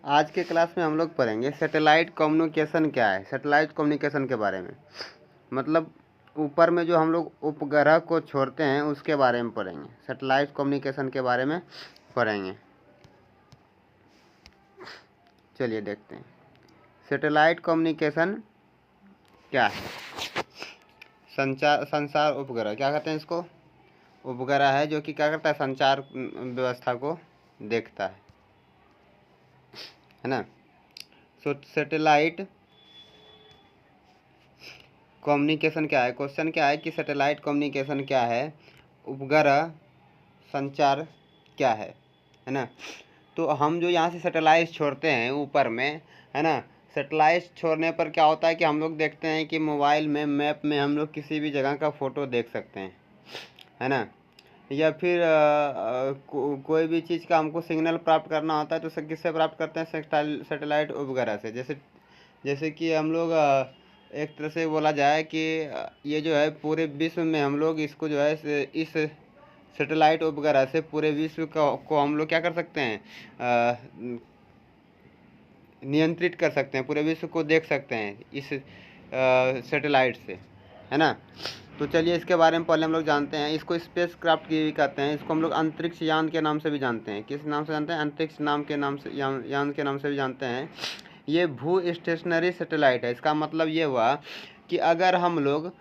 आज के क्लास में हम लोग पढ़ेंगे सैटेलाइट कम्युनिकेशन क्या है। सैटेलाइट कम्युनिकेशन के बारे में मतलब ऊपर में जो हम लोग उपग्रह को छोड़ते हैं उसके बारे में पढ़ेंगे। सैटेलाइट कम्युनिकेशन के बारे में पढ़ेंगे। चलिए देखते हैं सैटेलाइट कम्युनिकेशन क्या है। संचार उपग्रह क्या कहते हैं इसको? उपग्रह है जो कि क्या करता है, संचार व्यवस्था को देखता है ना। सो सैटेलाइट कम्युनिकेशन क्या है, क्वेश्चन क्या है कि सैटेलाइट कम्युनिकेशन क्या है, उपग्रह संचार क्या है ना। तो हम जो यहाँ से सैटेलाइट छोड़ते हैं ऊपर में, है ना, सैटेलाइट छोड़ने पर क्या होता है कि हम लोग देखते हैं कि मोबाइल में मैप में हम लोग किसी भी जगह का फ़ोटो देख सकते हैं, है ना। या फिर कोई भी चीज़ का हमको सिग्नल प्राप्त करना होता है तो किससे प्राप्त करते हैं? सैटेलाइट उपग्रह से। जैसे कि हम लोग एक तरह से बोला जाए कि ये जो है पूरे विश्व में हम लोग इसको जो है इस सैटेलाइट उपग्रह से पूरे विश्व को हम लोग क्या कर सकते हैं, नियंत्रित कर सकते हैं, पूरे विश्व को देख सकते हैं इस सैटेलाइट से, है ना। तो चलिए इसके बारे में पहले हम लोग जानते हैं। इसको स्पेस क्राफ्ट भी कहते हैं, इसको हम लोग अंतरिक्ष यान के नाम से भी जानते हैं। किस नाम से जानते हैं? अंतरिक्ष नाम के नाम से, यान के नाम से भी जानते हैं। ये भू स्टेशनरी सैटेलाइट है। इसका मतलब ये हुआ कि अगर हम लोग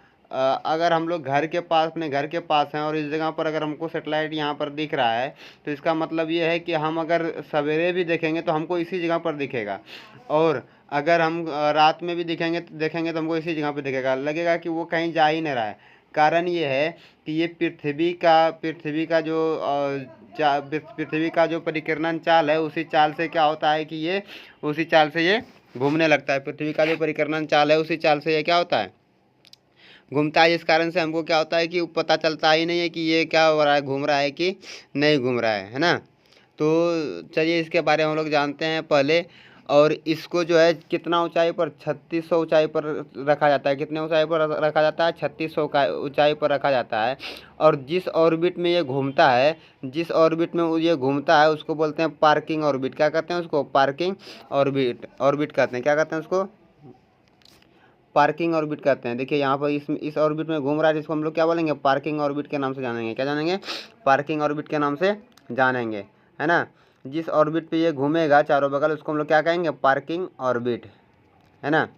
घर के पास, अपने घर के पास हैं और इस जगह पर अगर हमको सैटेलाइट यहाँ पर दिख रहा है तो इसका मतलब ये है कि हम अगर सवेरे भी देखेंगे तो हमको इसी जगह पर दिखेगा, और अगर हम रात में भी देखेंगे तो हमको इसी जगह पर दिखेगा। लगेगा कि वो कहीं जा ही नहीं रहा है। कारण ये है कि ये पृथ्वी का जो परिक्रमा चाल है उसी चाल से क्या होता है कि ये घूमने लगता है। पृथ्वी का जो परिक्रमा चाल है उसी चाल से ये क्या होता है, घूमता है। जिस कारण से हमको क्या होता है कि पता चलता ही नहीं है कि ये क्या हो रहा है, घूम रहा है कि नहीं घूम रहा है ना। तो चलिए इसके बारे में हम लोग जानते हैं पहले। और इसको जो है कितना ऊंचाई पर, 3600 ऊंचाई पर रखा जाता है। कितने ऊंचाई पर रखा जाता है? 3600 का ऊंचाई पर रखा जाता है। और जिस ऑर्बिट में ये घूमता है, उसको बोलते हैं पार्किंग ऑर्बिट। क्या कहते हैं उसको? पार्किंग ऑर्बिट कहते हैं। क्या कहते हैं उसको? पार्किंग ऑर्बिट कहते हैं। देखिए यहाँ पर इस ऑर्बिट में घूम रहा है, जिसको हम लोग क्या बोलेंगे? पार्किंग ऑर्बिट के नाम से जानेंगे। क्या जानेंगे? पार्किंग ऑर्बिट के नाम से जानेंगे, है ना। जिस ऑर्बिट पे ये घूमेगा चारों बगल उसको हम लोग क्या कहेंगे? पार्किंग ऑर्बिट, है ना।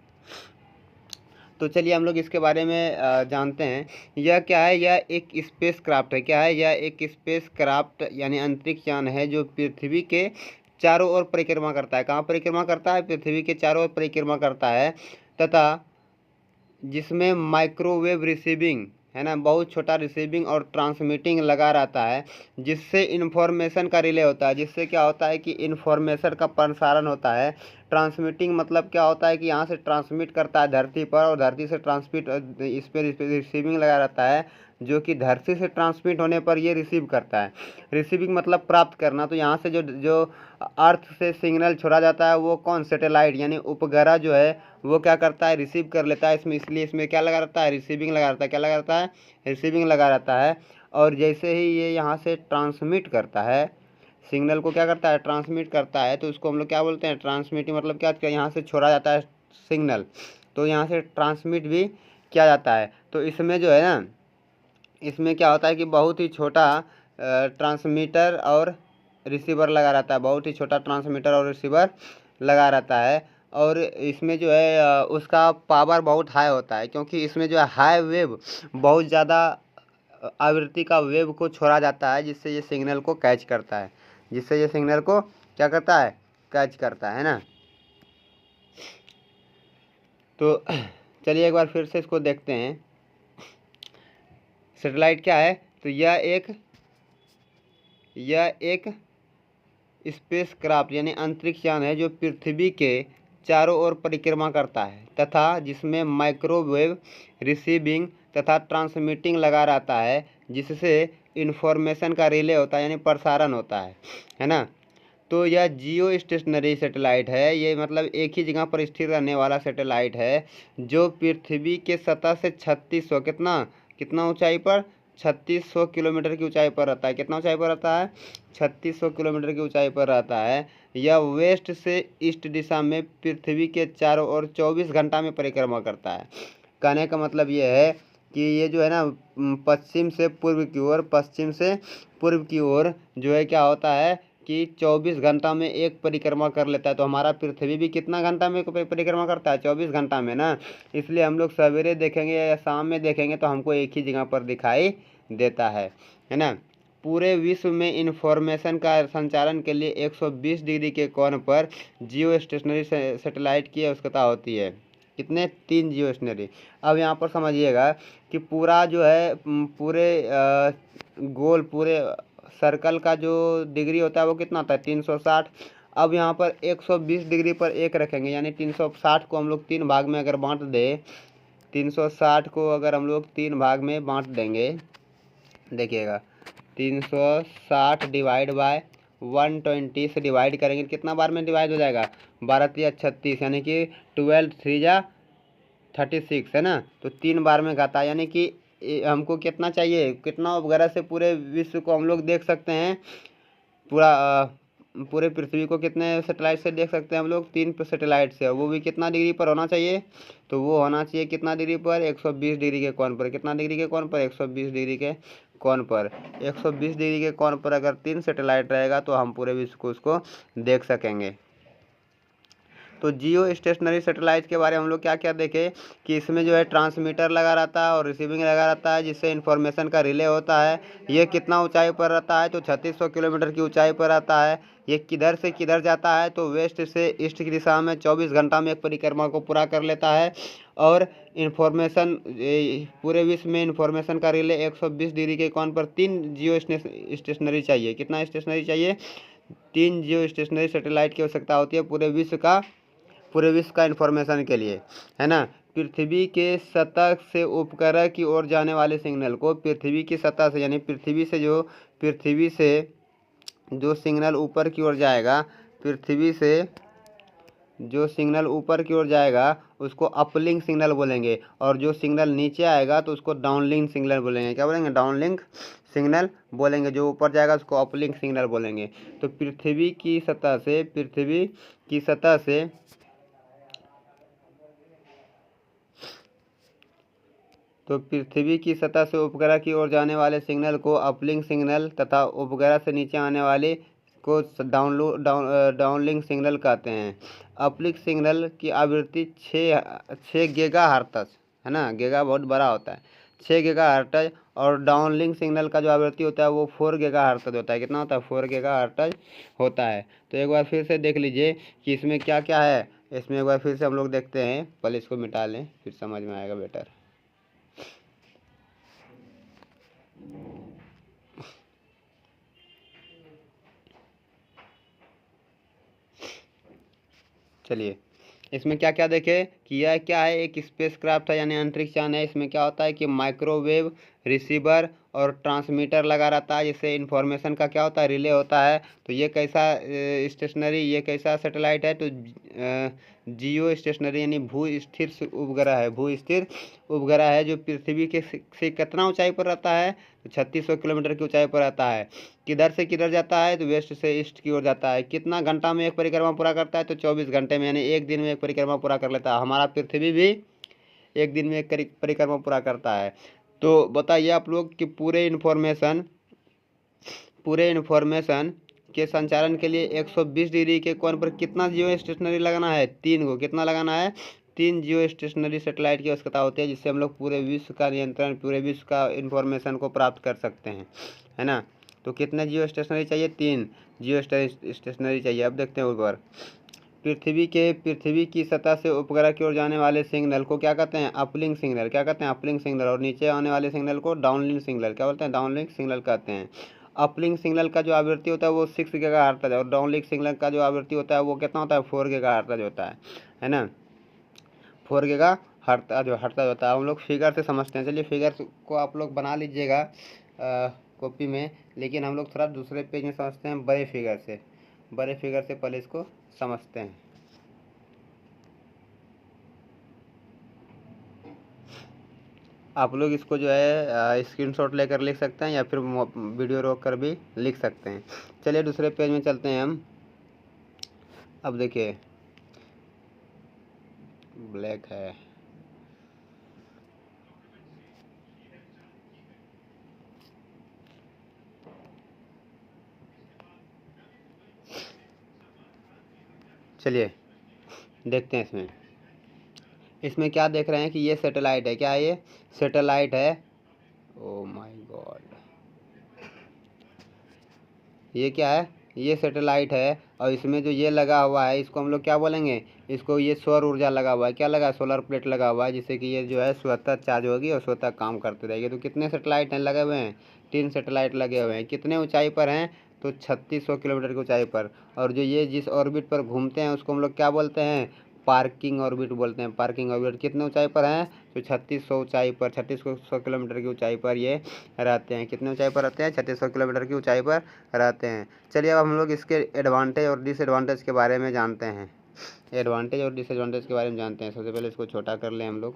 तो चलिए हम लोग इसके बारे में जानते हैं। यह क्या है? यह एक स्पेस क्राफ्ट है। क्या है? यह एक स्पेस क्राफ्ट यानी अंतरिक्ष यान है जो पृथ्वी के चारों ओर परिक्रमा करता है। कहाँ परिक्रमा करता है? पृथ्वी के चारों ओर परिक्रमा करता है, तथा जिसमें माइक्रोवेव रिसीविंग, है ना, बहुत छोटा रिसीविंग और ट्रांसमिटिंग लगा रहता है, जिससे इन्फॉर्मेशन का रिले होता है। जिससे क्या होता है कि इन्फॉर्मेशन का प्रसारण होता है। ट्रांसमिटिंग मतलब क्या होता है कि यहाँ से ट्रांसमिट करता है धरती पर, और धरती से ट्रांसमिट, इस पर रिसीविंग लगा रहता है, जो कि धरती से ट्रांसमिट होने पर ये रिसीव करता है। रिसीविंग मतलब प्राप्त करना। तो यहाँ से जो अर्थ से सिग्नल छोड़ा जाता है वो कौन? सैटेलाइट यानी उपग्रह जो है वो क्या करता है? रिसीव कर लेता है। इसलिए इसमें क्या लगा रहता है? रिसीविंग लगा रहता है। क्या लगा रहता है? रिसीविंग लगा रहता है। और जैसे ही ये यहाँ से ट्रांसमिट करता है, सिग्नल को क्या करता है? ट्रांसमिट करता है। तो उसको हम लोग क्या बोलते हैं? ट्रांसमिटिंग मतलब क्या? यहाँ से छोड़ा जाता है सिग्नल, तो यहाँ से ट्रांसमिट भी किया जाता है। तो इसमें जो है ना, इसमें क्या होता है कि बहुत ही छोटा ट्रांसमीटर और रिसीवर लगा रहता है। बहुत ही छोटा ट्रांसमीटर और रिसीवर लगा रहता है। और इसमें जो है उसका पावर बहुत हाई होता है, क्योंकि इसमें जो है हाई वेव, बहुत ज़्यादा आवृत्ति का वेव को छोड़ा जाता है, जिससे ये सिग्नल को कैच करता है। क्या करता है? कैच करता है ना। तो चलिए एक बार फिर से इसको देखते हैं। सैटेलाइट क्या है? तो यह एक स्पेस क्राफ्ट यानी अंतरिक्ष यान है जो पृथ्वी के चारों ओर परिक्रमा करता है, तथा जिसमें माइक्रोवेव रिसीविंग तथा ट्रांसमिटिंग लगा रहता है, जिससे इन्फॉर्मेशन का रिले होता है यानी प्रसारण होता है ना। तो यह जियो स्टेशनरी सैटेलाइट है। ये मतलब एक ही जगह पर स्थिर रहने वाला सैटेलाइट है, जो पृथ्वी के सतह से 3600 कितना ऊंचाई पर? 3600 किलोमीटर की ऊंचाई पर रहता है। कितना ऊंचाई पर रहता है? 3600 किलोमीटर की ऊंचाई पर रहता है, यह वेस्ट से ईस्ट दिशा में पृथ्वी के चारों ओर 24 घंटा में परिक्रमा करता है। कहने का मतलब ये है कि ये जो है ना पश्चिम से पूर्व की ओर, पश्चिम से पूर्व की ओर जो है क्या होता है कि 24 घंटा में एक परिक्रमा कर लेता है। तो हमारा पृथ्वी भी कितना घंटा में परिक्रमा करता है? 24 घंटा में ना। इसलिए हम लोग सवेरे देखेंगे या शाम में देखेंगे तो हमको एक ही जगह पर दिखाई देता है ना। पूरे विश्व में इंफॉर्मेशन का संचालन के लिए 120 डिग्री के कोण पर जियो स्टेशनरी सैटेलाइट की आवश्यकता होती है। कितने? 3 जियो स्टेशनरी। अब यहाँ पर समझिएगा कि पूरा जो है पूरे गोल पूरे सर्कल का जो डिग्री होता है वो कितना होता है? 360। अब यहाँ पर 120 डिग्री पर एक रखेंगे, यानी 360 को हम लोग 3 भाग में अगर बांट दें, 360 को अगर हम लोग 3 भाग में बांट देंगे, देखिएगा 360 डिवाइड बाय 120 से डिवाइड करेंगे, कितना बार में डिवाइड हो जाएगा? 12 3 36, यानी कि 12 3 36 है ना। तो 3 बार में घाता, यानी कि हमको कितना चाहिए, कितना उपग्रह से पूरे विश्व को हम लोग देख सकते हैं? पूरे पृथ्वी को कितने सैटेलाइट से देख सकते हैं हम लोग? 3 सैटेलाइट से। वो भी कितना डिग्री पर होना चाहिए? तो वो होना चाहिए कितना डिग्री पर? 120 डिग्री के कोण पर। कितना डिग्री के कोण पर? 120 डिग्री के कोण पर। 120 डिग्री के कोण पर अगर 3 सैटेलाइट रहेगा तो हम पूरे विश्व को उसको देख सकेंगे। तो जियो स्टेशनरी सैटेलाइट के बारे में हम लोग क्या क्या देखें कि इसमें जो है ट्रांसमीटर लगा रहता है और रिसीविंग लगा रहता है, जिससे इन्फॉर्मेशन का रिले होता है। ये कितना ऊंचाई पर रहता है? तो 3600 किलोमीटर की ऊंचाई पर रहता है। ये किधर से किधर जाता है? तो वेस्ट से ईस्ट की दिशा में 24 घंटा में एक परिक्रमा को पूरा कर लेता है। और इन्फॉर्मेशन पूरे विश्व में इन्फॉर्मेशन का रिले 120 डिग्री के कोण पर 3 जियो स्टेशनरी चाहिए। कितना स्टेशनरी चाहिए? 3 जियो स्टेशनरी सैटेलाइट की आवश्यकता होती है पूरे विश्व का इन्फॉर्मेशन के लिए, है ना। पृथ्वी के सतह से उपग्रह की ओर जाने वाले सिग्नल को पृथ्वी की सतह से, यानी पृथ्वी से जो सिग्नल ऊपर की ओर जाएगा, पृथ्वी से जो सिग्नल ऊपर की ओर जाएगा उसको अपलिंक सिग्नल बोलेंगे, और जो सिग्नल नीचे आएगा तो उसको डाउनलिंक सिग्नल बोलेंगे। क्या बोलेंगे? डाउनलिंक सिग्नल बोलेंगे। जो ऊपर जाएगा उसको अपलिंक सिग्नल बोलेंगे। तो पृथ्वी की सतह से उपग्रह की ओर जाने वाले सिग्नल को अपलिंक सिग्नल तथा उपग्रह से नीचे आने वाले को डाउनलिंक सिग्नल कहते हैं। अपलिंक सिग्नल की आवृत्ति 6 गीगाहर्ट्ज़ है ना। गीगा बहुत बड़ा होता है, 6 गीगाहर्ट्ज़। और डाउनलिंक सिग्नल का जो आवृत्ति होता है वो 4 गीगाहर्ट्ज़ होता है। कितना होता है? 4 गीगाहर्ट्ज़ होता है। तो एक बार फिर से देख लीजिए कि इसमें क्या क्या है। इसमें एक बार फिर से हम लोग देखते हैं, पहले इसको मिटा लें फिर समझ में आएगा बेटर। चलिए इसमें क्या क्या देखें कि यह क्या है, एक स्पेसक्राफ्ट है यानी अंतरिक्ष यान है। इसमें क्या होता है कि माइक्रोवेव रिसीवर और ट्रांसमीटर लगा रहता है, जिससे इन्फॉर्मेशन का क्या होता है? रिले होता है। तो ये कैसा स्टेशनरी, ये कैसा सैटेलाइट है? तो जियो स्टेशनरी यानी भू स्थिर उपग्रह है। भू स्थिर उपग्रह है जो पृथ्वी के से कितना ऊंचाई पर रहता है? तो 3600 किलोमीटर की ऊंचाई पर रहता है। किधर से किधर जाता है? तो वेस्ट से ईस्ट की ओर जाता है। कितना घंटा में एक परिक्रमा पूरा करता है? तो 24 घंटे में, यानी एक दिन में एक परिक्रमा पूरा कर लेता है। हमारा पृथ्वी भी एक दिन में एक परिक्रमा पूरा करता है। तो बताइए आप लोग कि पूरे इन्फॉर्मेशन के संचालन के लिए 120 डिग्री के कोण पर कितना जियो स्टेशनरी लगाना है? 3 को। कितना लगाना है? 3 जियो स्टेशनरी सैटेलाइट की आवश्यकता होती है, जिससे हम लोग पूरे विश्व का नियंत्रण, पूरे विश्व का इन्फॉर्मेशन को प्राप्त कर सकते हैं, है ना। तो कितने जियो स्टेशनरी चाहिए? 3 जियो स्टेशनरी चाहिए। अब देखते हैं ऊपर। पृथ्वी की सतह से उपग्रह की ओर जाने वाले सिग्नल को क्या कहते हैं? Uplink signal. क्या कहते हैं? Uplink signal. और नीचे आने वाले सिग्नल को डाउनलिंक सिग्नल। क्या बोलते हैं? डाउनलिंक सिग्नल कहते हैं। अपलिंक सिग्नल का जो आवृत्ति होता है वो 6 गीगाहर्ट्ज़ है, और डाउनलिंक सिग्नल का जो आवृत्ति होता है वो कितना होता है? 4 गीगाहर्ट्ज़ होता है ना। 4 गीगाहर्ट्ज़ होता है। हम लोग फिगर से समझते हैं। चलिए फिगर को आप लोग बना लीजिएगा कॉपी में, लेकिन हम लोग थोड़ा दूसरे पेज में समझते हैं बड़े फिगर से पहले इसको समझते हैं। आप लोग इसको जो है स्क्रीनशॉट लेकर लिख सकते हैं, या फिर वीडियो रोक कर भी लिख सकते हैं। चलिए दूसरे पेज में चलते हैं हम। अब देखिए ब्लैक है, चलिए देखते हैं इसमें। इसमें क्या देख रहे हैं कि ये सैटेलाइट है। क्या है ये? सैटेलाइट है। ओ माय गॉड, ये क्या है? ये सैटेलाइट है और इसमें जो ये लगा हुआ है इसको हम लोग क्या बोलेंगे? इसको ये सौर ऊर्जा लगा हुआ है। क्या लगा? सोलर प्लेट लगा हुआ है, जिससे कि ये जो है स्वतः चार्ज होगी और स्वतः काम करती रहेगी। तो कितने सैटेलाइट हैं लगे हुए हैं? 3 सैटेलाइट लगे हुए हैं। कितने ऊंचाई पर हैं? तो 3600 किलोमीटर की ऊंचाई पर। और जो ये जिस ऑर्बिट पर घूमते हैं उसको हम लोग क्या बोलते हैं? पार्किंग ऑर्बिट बोलते हैं। पार्किंग ऑर्बिट कितने ऊंचाई पर हैं? तो 3600 ऊंचाई पर, 3600 किलोमीटर की ऊंचाई पर ये रहते हैं। कितने ऊंचाई पर रहते हैं? 3600 किलोमीटर की ऊंचाई पर रहते हैं। चलिए अब हम लोग इसके एडवांटेज और डिसएडवांटेज के बारे में जानते हैं। एडवांटेज और डिसएडवांटेज के बारे में जानते हैं। सबसे पहले इसको छोटा कर लें हम लोग।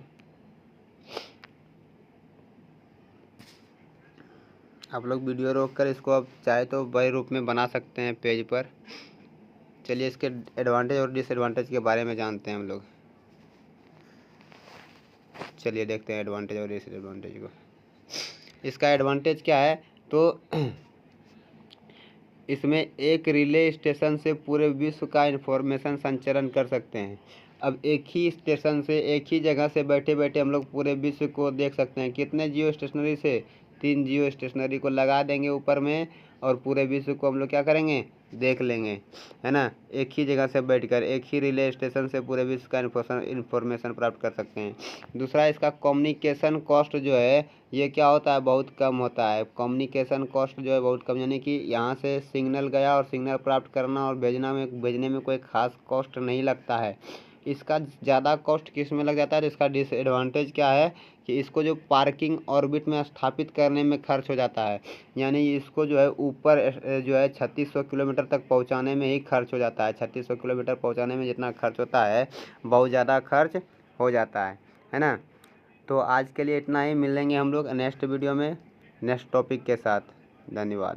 आप लोग वीडियो रोक कर इसको अब चाहे तो बड़े रूप में बना सकते हैं पेज पर। चलिए इसके एडवांटेज और डिसएडवांटेज के बारे में जानते हैं हम लोग। चलिए देखते हैं एडवांटेज और डिसएडवांटेज को। इसका एडवांटेज क्या है? तो इसमें एक रिले स्टेशन से पूरे विश्व का इन्फॉर्मेशन संचरण कर सकते हैं। अब एक ही स्टेशन से, एक ही जगह से बैठे बैठे हम लोग पूरे विश्व को देख सकते हैं। कितने जियो स्टेशनरी से? 3 जियो स्टेशनरी को लगा देंगे ऊपर में और पूरे विश्व को हम लोग क्या करेंगे? देख लेंगे, है ना। एक ही जगह से बैठकर एक ही रिले स्टेशन से पूरे विश्व का इन्फॉर्मेशन प्राप्त कर सकते हैं। दूसरा, इसका कम्युनिकेशन कॉस्ट जो है ये क्या होता है? बहुत कम होता है। कम्युनिकेशन कॉस्ट जो है बहुत कम, यानी कि यहाँ से सिग्नल गया और सिग्नल प्राप्त करना और भेजने में कोई खास कॉस्ट नहीं लगता है। इसका ज़्यादा कॉस्ट किस में लग जाता है? तो इसका डिसएडवांटेज क्या है कि इसको जो पार्किंग ऑर्बिट में स्थापित करने में खर्च हो जाता है। यानी इसको जो है ऊपर जो है 3600 किलोमीटर तक पहुंचाने में ही खर्च हो जाता है। 3600 किलोमीटर पहुंचाने में जितना खर्च होता है बहुत ज़्यादा खर्च हो जाता है ना। तो आज के लिए इतना ही। मिलेंगे हम लोग नेक्स्ट वीडियो में नेक्स्ट टॉपिक के साथ। धन्यवाद।